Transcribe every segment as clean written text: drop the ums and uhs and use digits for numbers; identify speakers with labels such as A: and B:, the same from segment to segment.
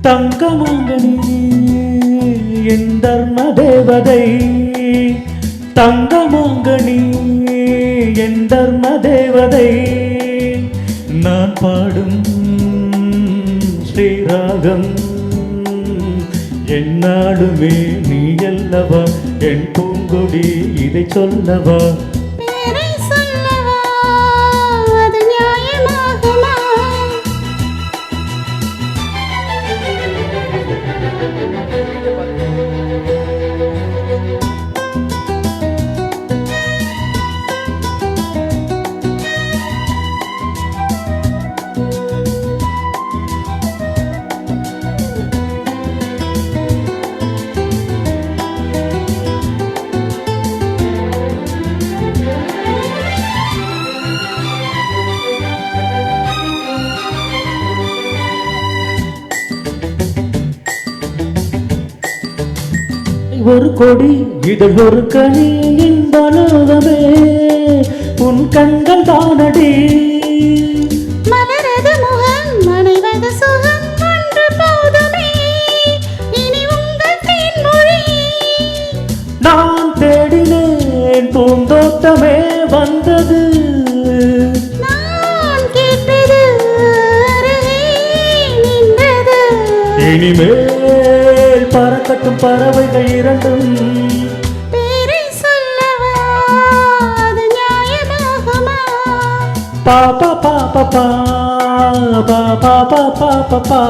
A: தங்கமாங்கனி என் தர்ம தேவதை, தங்கமாங்கனி என் தர்ம தேவதை, நான் பாடும் ஸ்ரீராகம் என்னாடுமே நீ அல்லவா, என் பூங்கொடி இதை சொல்லவா. ஒரு கொடி இதழ் ஒரு கனி இன்பலோகமே உன் கண்கள் தானடி,
B: மலரது முகம் மனைவது சுகம் ஒன்று போதுமே இனி உங்கள் தேன்மொழி.
A: நான் தேடினேன் பூந்தோட்டமே வந்தது,
B: நான் கேட்டது அருகே நின்றது.
A: இனிமேல் பறக்கட்டும் பறவைகள் இரண்டும்,
B: பேரை சொல்லவா அது நியாயமாகுமா.
A: பாப்பா பாப்பா பாப்பா பாப்பா பாப்பா பா.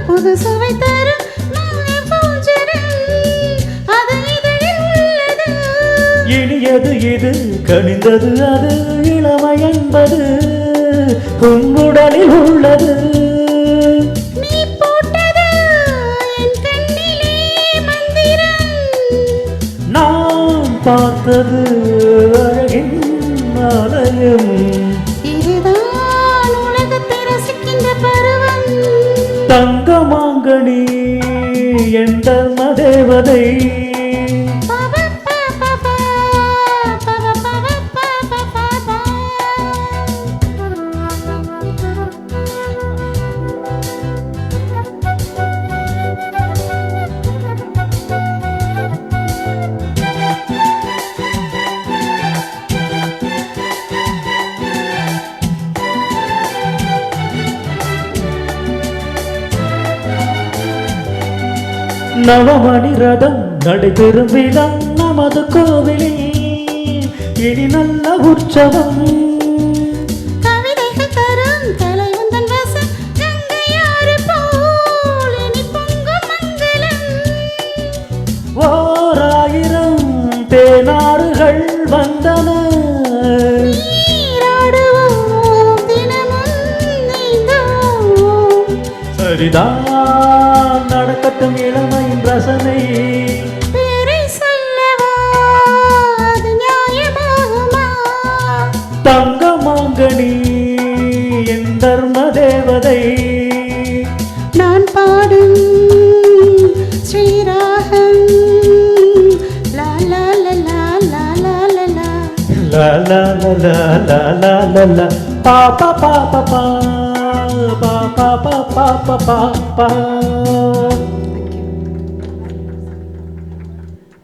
B: புது சுவை தரும் பூஞ்சரம் அது இதழில் உள்ளது,
A: இனியது இது கனிந்தது அது இளமை என்பது உன் உடலில் உள்ளது.
B: நீ போட்டது என் கண்ணிலே மந்திரம்,
A: நான் பார்த்தது அழகின் ஆலயம்,
B: இதுதான் உலகத்தை ரசிக்கின்ற பருவம்.
A: தங்கமாங்கனி என் தர்ம தேவதை, நவமணி ரதம் நடைபெறும் விதம் நமது கோவிலில் இனி நல்ல உற்சவம்.
B: கவிதைகள் தரும் கலை உந்தன் வசம் கங்கையாறு போல் இனி பொங்கும் மங்களம்.
A: ஓராயிரம் தேனாறுகள் வந்தன,
B: நீராடுவோம் தினமும் நீந்துவோம்.
A: சரிதான் நடக்கட்டும் இளமையின் ரசனை,
B: பேரை சொல்லவா அது நியாயமாகுமா.
A: தங்கமாங்கனி என் தர்ம தேவதை,
B: நான் பாடும் ஸ்ரீராகம் லா லா லா லா லா லா லா லா
A: லா லா லா லா லா லா லா பாப்பா பாப்பா பா பாப்பா பாப்பா பாப்பா.